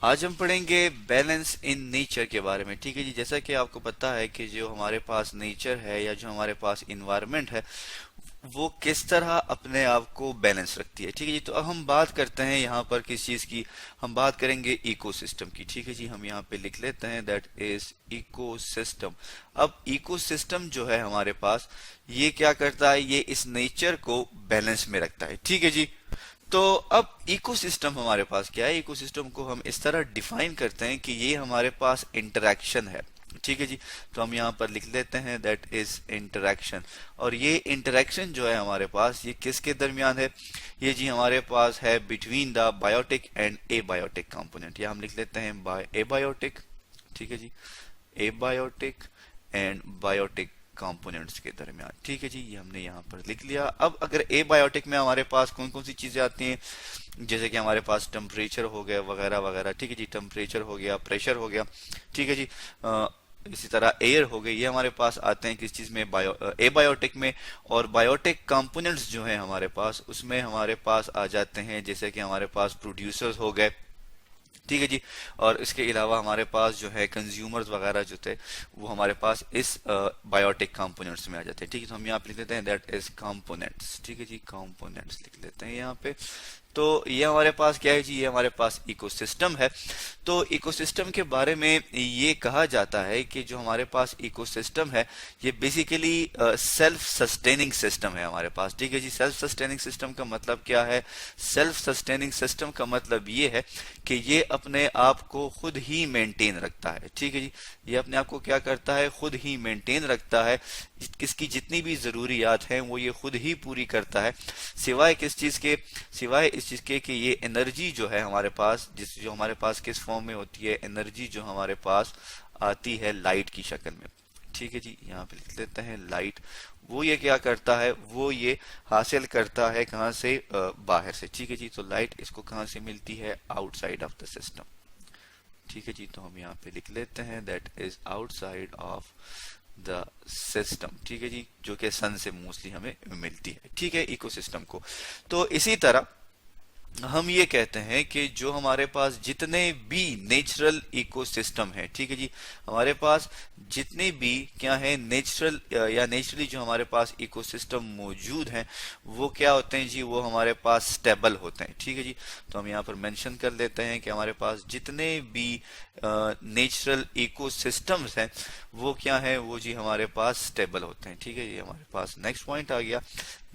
आज हम पढ़ेंगे बैलेंस इन नेचर के बारे में। ठीक है जी, जैसा कि आपको पता है कि जो हमारे पास नेचर है या जो हमारे पास इन्वायरमेंट है वो किस तरह अपने आप को बैलेंस रखती है। ठीक है जी, तो अब हम बात करते हैं यहाँ पर किस चीज की। हम बात करेंगे इकोसिस्टम की। ठीक है जी, हम यहाँ पे लिख लेते हैं दैट इज इकोसिस्टम। अब इकोसिस्टम जो है हमारे पास, ये क्या करता है, ये इस नेचर को बैलेंस में रखता है। ठीक है जी, तो अब इकोसिस्टम हमारे पास क्या है। इकोसिस्टम को हम इस तरह डिफाइन करते हैं कि ये हमारे पास इंटरेक्शन है। ठीक है जी, तो हम यहाँ पर लिख लेते हैं दैट इज इंटरेक्शन। और ये इंटरेक्शन जो है हमारे पास, ये किसके दरमियान है, ये जी हमारे पास है between the biotic and abiotic component. या हम लिख लेते हैं एबायोटिक। ठीक है जी, एबायोटिक एंड बायोटिक कंपोनेंट्स के दरमियान। ठीक है जी, ये हमने यहाँ पर लिख लिया। अब अगर एबायोटिक में हमारे पास कौन कौन सी चीजें आती हैं, जैसे कि हमारे पास टेम्परेचर हो गया वगैरह वगैरह। ठीक है जी, टेम्परेचर हो गया, प्रेशर हो गया। ठीक है जी, इसी तरह एयर हो गई, ये हमारे पास आते हैं किस चीज में, एबायोटिक में। और बायोटिक कंपोनेंट्स जो है हमारे पास, उसमें हमारे पास आ जाते हैं जैसे कि हमारे पास प्रोड्यूसर्स हो गए। ठीक है जी, और इसके अलावा हमारे पास जो है कंज्यूमर्स वगैरह जो थे वो हमारे पास इस बायोटिक कंपोनेंट्स में आ जाते हैं। ठीक है, तो हम यहाँ पे लिख लेते हैं दैट इज कंपोनेंट्स। ठीक है जी, कंपोनेंट्स लिख लेते हैं यहाँ पे। तो ये हमारे पास क्या है जी, ये हमारे पास इकोसिस्टम है। तो इकोसिस्टम के बारे में ये कहा जाता है कि जो हमारे पास इकोसिस्टम है ये बेसिकली सेल्फ सस्टेनिंग सिस्टम है हमारे पास। ठीक है जी, सेल्फ सस्टेनिंग सिस्टम का मतलब क्या है, सेल्फ सस्टेनिंग सिस्टम का मतलब ये है कि ये अपने आप को खुद ही मेंटेन रखता है। ठीक है जी, ये अपने आप को क्या करता है, खुद ही मेंटेन रखता है। इसकी जितनी भी जरूरियात हैं वो ये खुद ही पूरी करता है, सिवाय किस चीज के, सिवाय इस चीज के कि ये एनर्जी जो है हमारे पास, जो हमारे पास किस फॉर्म में होती है, एनर्जी जो हमारे पास आती है लाइट की शक्ल में। ठीक है जी, यहाँ पे लिख लेते हैं लाइट। वो ये क्या करता है, वो ये हासिल करता है कहाँ से, बाहर से। ठीक है जी, तो लाइट इसको कहाँ से मिलती है, आउटसाइड ऑफ द सिस्टम। ठीक है जी, तो हम यहाँ पे लिख लेते हैं that is outside of the system. ठीक है जी, जो कि सन से मोस्टली हमें मिलती है। ठीक है, इकोसिस्टम को। तो इसी तरह हम ये कहते हैं कि जो हमारे पास जितने भी नेचुरल इकोसिस्टम है, ठीक है जी, हमारे पास जितने भी क्या है नेचुरल या नेचुरली जो हमारे पास इकोसिस्टम मौजूद हैं वो क्या होते हैं जी, वो हमारे पास स्टेबल होते हैं। ठीक है जी, तो हम यहाँ पर मेंशन कर लेते हैं कि हमारे पास जितने भी नेचुरल इकोसिस्टम्स हैं वो क्या है, वो जी हमारे पास स्टेबल होते हैं। ठीक है, ये हमारे पास नेक्स्ट पॉइंट आ गया।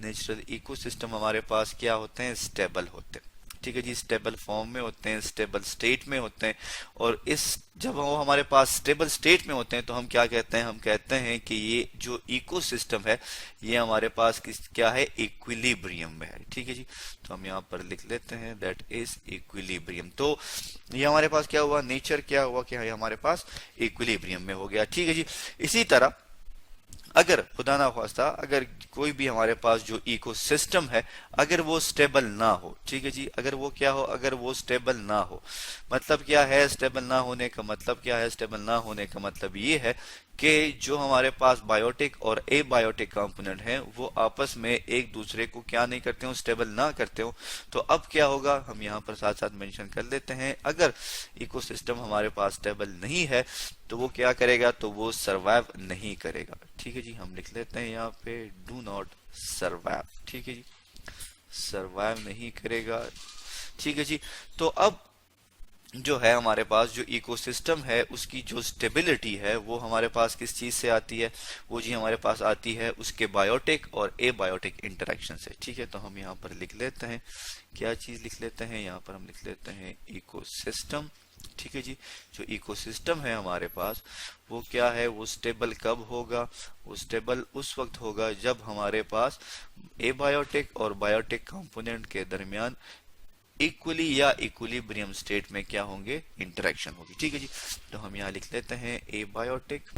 नेचुरल इकोसिस्टम हमारे पास क्या होते हैं, स्टेबल होते हैं। ठीक है जी, स्टेबल फॉर्म में होते हैं, स्टेबल स्टेट में होते हैं। और इस जब वो हमारे पास स्टेबल स्टेट में होते हैं तो हम क्या कहते हैं, हम कहते हैं कि ये जो इकोसिस्टम है ये हमारे पास क्या है, इक्विलिब्रियम में है। ठीक है जी, तो हम यहाँ पर लिख लेते हैं दैट इज इक्विलिब्रियम। तो ये हमारे पास क्या हुआ, नेचर क्या हुआ कि ये हमारे पास इक्विलिब्रियम में हो गया। ठीक है जी, इसी तरह अगर खुदा ना खास्ता अगर कोई भी हमारे पास जो इकोसिस्टम है अगर वो स्टेबल ना हो, ठीक है जी, अगर वो क्या हो, अगर वो स्टेबल ना हो, मतलब क्या है स्टेबल ना होने का मतलब क्या है, स्टेबल ना होने का मतलब ये है कि जो हमारे पास बायोटिक और एबायोटिक कंपोनेंट हैं वो आपस में एक दूसरे को क्या नहीं करते हो, स्टेबल ना करते हो। तो अब क्या होगा, हम यहाँ पर साथ साथ मेंशन कर लेते हैं, अगर इकोसिस्टम हमारे पास स्टेबल नहीं है तो वो क्या करेगा, तो वो सरवाइव नहीं करेगा। ठीक है जी, हम लिख लेते हैं यहाँ पे डू नॉट सरवाइव। ठीक है जी, सरवाइव नहीं करेगा। ठीक है जी, तो अब जो है हमारे पास जो इकोसिस्टम है उसकी जो स्टेबिलिटी है वो हमारे पास किस चीज से आती है, वो जी हमारे पास आती है उसके बायोटिक और एबायोटिक इंटरेक्शन से। ठीक है, तो हम यहाँ पर लिख लेते हैं, क्या चीज लिख लेते हैं, यहाँ पर हम लिख लेते हैं इकोसिस्टम। ठीक है जी, जो इकोसिस्टम है हमारे पास वो क्या है, वो स्टेबल कब होगा, वो स्टेबल उस वक्त होगा जब हमारे पास एबायोटिक और बायोटिक कंपोनेंट के दरमियान इक्वली या इक्विलिब्रियम स्टेट में क्या होंगे, इंटरेक्शन होगी। ठीक है जी, तो हम यहाँ लिख लेते हैं एबायोटिक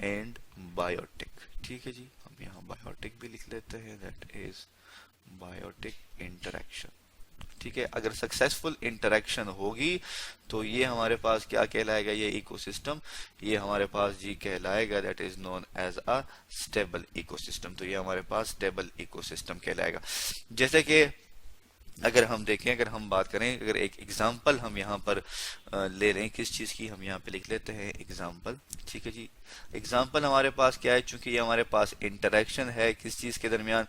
एंड बायोटिक। ठीक है जी, हम यहाँ बायोटिक भी लिख लेते हैं दैट इज बायोटिक इंटरेक्शन। ठीक है, अगर सक्सेसफुल इंटरेक्शन होगी तो ये हमारे पास क्या कहलाएगा, ये इकोसिस्टम, ये हमारे पास जी कहलाएगा that is known as a stable ecosystem. तो ये हमारे पास स्टेबल इकोसिस्टम कहलाएगा। जैसे कि अगर हम देखें, अगर हम बात करें, अगर एक एग्जाम्पल हम यहाँ पर ले लें किस चीज़ की, हम यहाँ पे लिख लेते हैं एग्जाम्पल। ठीक है जी। एग्जाम्पल हमारे पास क्या है, चूंकि ये हमारे पास इंटरेक्शन है किस चीज़ के दरमियान,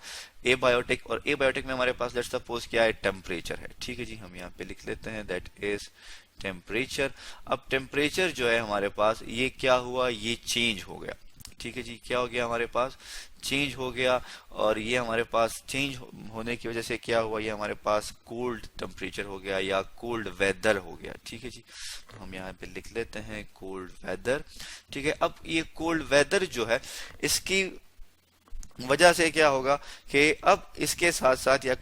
एबायोटिक और एबायोटिक में हमारे पास लेट्स सपोज क्या है, टेम्परेचर है। ठीक है जी, हम यहाँ पे लिख लेते हैं दैट इज टेम्परेचर। अब टेम्परेचर जो है हमारे पास, ये क्या हुआ, ये चेंज हो गया। ठीक है जी, क्या हो गया हमारे पास, चेंज हो गया। और ये हमारे पास चेंज होने की वजह से क्या हुआ, ये हमारे पास कोल्ड टेम्परेचर हो गया या कोल्ड वेदर हो गया। ठीक है जी, तो हम यहाँ पे लिख लेते हैं कोल्ड वेदर। ठीक है, अब ये कोल्ड वेदर जो है, इसकी वजह से क्या होगा कि अब इसके साथ साथ या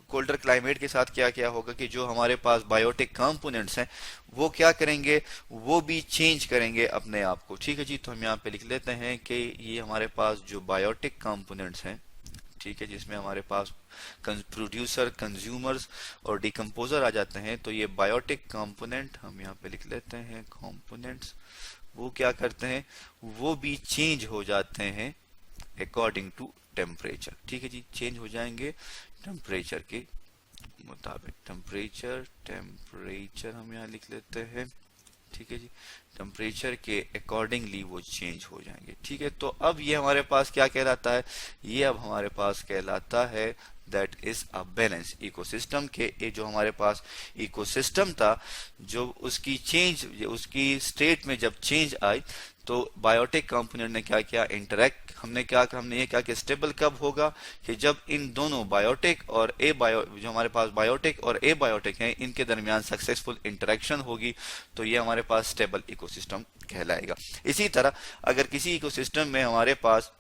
कोल्डर क्लाइमेट के साथ क्या क्या होगा कि जो हमारे पास बायोटिक कंपोनेंट्स हैं वो क्या करेंगे, वो भी चेंज करेंगे अपने आप को। ठीक है जी, तो हम यहाँ पे लिख लेते हैं कि ये हमारे पास जो बायोटिक कंपोनेंट्स हैं, ठीक है, जिसमें हमारे पास प्रोड्यूसर, कंज्यूमर्स और डिकम्पोजर आ जाते हैं, तो ये बायोटिक कंपोनेंट हम यहाँ पे लिख लेते हैं कंपोनेंट्स, वो क्या करते हैं, वो भी चेंज हो जाते हैं अकॉर्डिंग टू टेम्परेचर। ठीक है जी, चेंज हो जाएंगे टेम्परेचर के मुताबिक। टेम्परेचर हम यहाँ लिख लेते हैं। ठीक है जी, टेम्परेचर के अकॉर्डिंगली वो चेंज हो जाएंगे। ठीक है, तो अब ये हमारे पास क्या कहलाता है, ये अब हमारे पास कहलाता है that is a balance ecosystem के। ये जो हमारे पास इकोसिस्टम था, जो उसकी चेंज, उसकी स्टेट में जब चेंज आई, तो बायोटिक कंपोनेंट ने क्या किया, इंटरेक्ट, हमने ये क्या कि स्टेबल कब होगा, कि जब इन दोनों बायोटिक और जो हमारे पास बायोटिक और ए बायोटिक हैं, इनके दरमियान सक्सेसफुल इंटरेक्शन होगी, तो ये हमारे पास स्टेबल इकोसिस्टम कहलाएगा। इसी तरह अगर किसी इकोसिस्टम में हमारे पास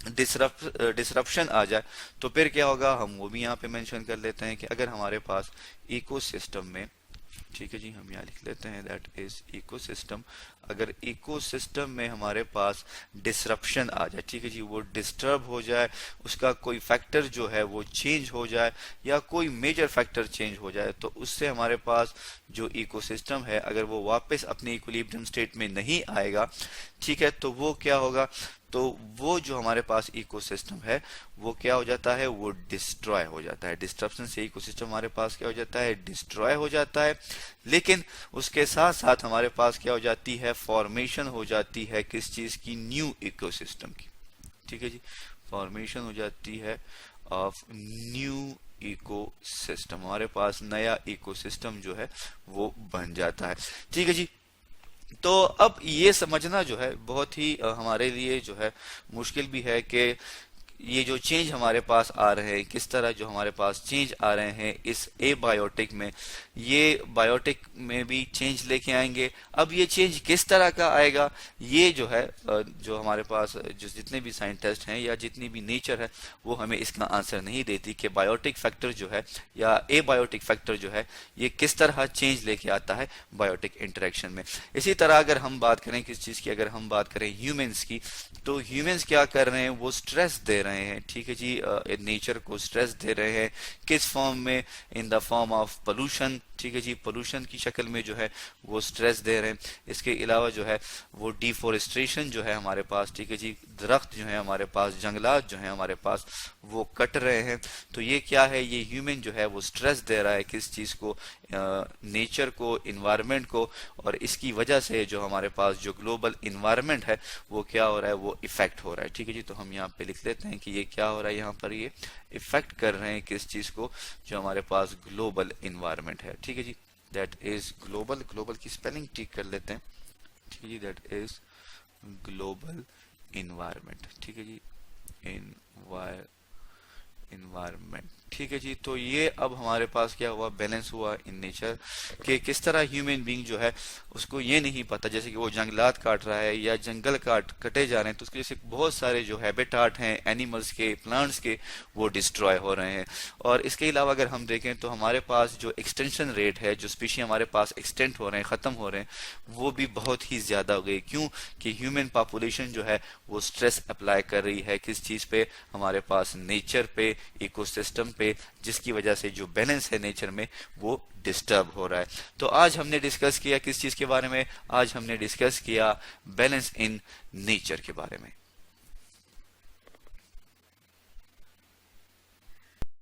डिसरप्शन आ जाए, तो फिर क्या होगा, हम वो भी यहाँ पे मेंशन कर लेते हैं कि अगर हमारे पास इकोसिस्टम में, ठीक है जी, हम यहाँ लिख लेते हैं दैट इज इकोसिस्टम, अगर इकोसिस्टम में हमारे पास डिसरप्शन आ जाए, ठीक है जी, वो डिस्टर्ब हो जाए, उसका कोई फैक्टर जो है वो चेंज हो जाए या कोई मेजर फैक्टर चेंज हो जाए, तो उससे हमारे पास जो इकोसिस्टम है, अगर वो वापस अपनी इक्विलिब्रियम स्टेट में नहीं आएगा, ठीक है, तो वो क्या होगा, तो वो जो हमारे पास इकोसिस्टम है वो क्या हो जाता है, वो डिस्ट्रॉय हो जाता है। डिस्ट्रप्शन से इकोसिस्टम हमारे पास क्या हो जाता है, डिस्ट्रॉय हो जाता है। लेकिन उसके साथ साथ हमारे पास क्या हो जाती है, फॉर्मेशन हो जाती है किस चीज की, न्यू इकोसिस्टम की। ठीक है जी, फॉर्मेशन हो जाती है ऑफ न्यू इकोसिस्टम, हमारे पास नया इकोसिस्टम जो है वो बन जाता है। ठीक है जी, तो अब ये समझना जो है बहुत ही हमारे लिए जो है मुश्किल भी है कि ये जो चेंज हमारे पास आ रहे हैं, किस तरह जो हमारे पास चेंज आ रहे हैं इस एबायोटिक में, ये बायोटिक में भी चेंज लेके आएंगे। अब ये चेंज किस तरह का आएगा, ये जो है जो हमारे पास जो जितने भी साइंटिस्ट हैं या जितनी भी नेचर है, वो हमें इसका आंसर नहीं देती कि बायोटिक फैक्टर जो है या एबायोटिक फैक्टर जो है ये किस तरह चेंज लेके आता है बायोटिक इंटरेक्शन में। इसी तरह अगर हम बात करें किस चीज की, अगर हम बात करें ह्यूमंस की, तो ह्यूमंस क्या कर रहे हैं, वो स्ट्रेस दे रहे हैं। ठीक है जी, नेचर को स्ट्रेस दे रहे हैं, किस फॉर्म में, in the form of pollution. ठीक है जी, पोल्यूशन की शक्ल में जो है वो स्ट्रेस दे रहे हैं। इसके अलावा जो है वो डिफोरेस्ट्रेशन जो है हमारे पास, ठीक है जी, दरख्त जो है हमारे पास, जंगलात जो है हमारे पास, वो कट रहे हैं। तो ये क्या है, ये ह्यूमन जो है वो स्ट्रेस दे रहा है किस चीज को, नेचर को, इन्वायरमेंट को, और इसकी वजह से जो हमारे पास जो ग्लोबल इन्वायरमेंट है वो क्या हो रहा है, वो इफेक्ट हो रहा है। ठीक है जी, तो हम यहाँ पे लिख लेते हैं कि ये क्या हो रहा है, यहाँ पर ये इफेक्ट कर रहे हैं किस चीज को, जो हमारे पास ग्लोबल इन्वायरमेंट है। ठीक है जी, दैट इज ग्लोबल, ग्लोबल की स्पेलिंग ठीक कर लेते हैं। ठीक है जी, दैट इज ग्लोबल इन्वायरमेंट। ठीक है जी, इन्वायरमेंट। ठीक है जी, तो ये अब हमारे पास क्या हुआ, बैलेंस हुआ इन नेचर कि किस तरह ह्यूमन बीइंग जो है उसको ये नहीं पता, जैसे कि वो जंगलात काट रहा है या जंगल कटे जा रहे हैं, तो उसकी वजह से बहुत सारे जो हैबिटाट हैं एनिमल्स के, प्लांट्स के, वो डिस्ट्रॉय हो रहे हैं। और इसके अलावा अगर हम देखें तो हमारे पास जो एक्सटेंशन रेट है, जो स्पीशी हमारे पास एक्सटेंट हो रहे हैं, खत्म हो रहे हैं, वो भी बहुत ही ज्यादा हो गई। क्यों कि ह्यूमन पॉपुलेशन जो है वो स्ट्रेस अप्लाई कर रही है किस चीज पे, हमारे पास नेचर पे, इकोसिस्टम पे, जिसकी वजह से जो बैलेंस है नेचर में वो डिस्टर्ब हो रहा है। तो आज हमने डिस्कस किया किस चीज के बारे में, आज हमने डिस्कस किया बैलेंस इन नेचर के बारे में।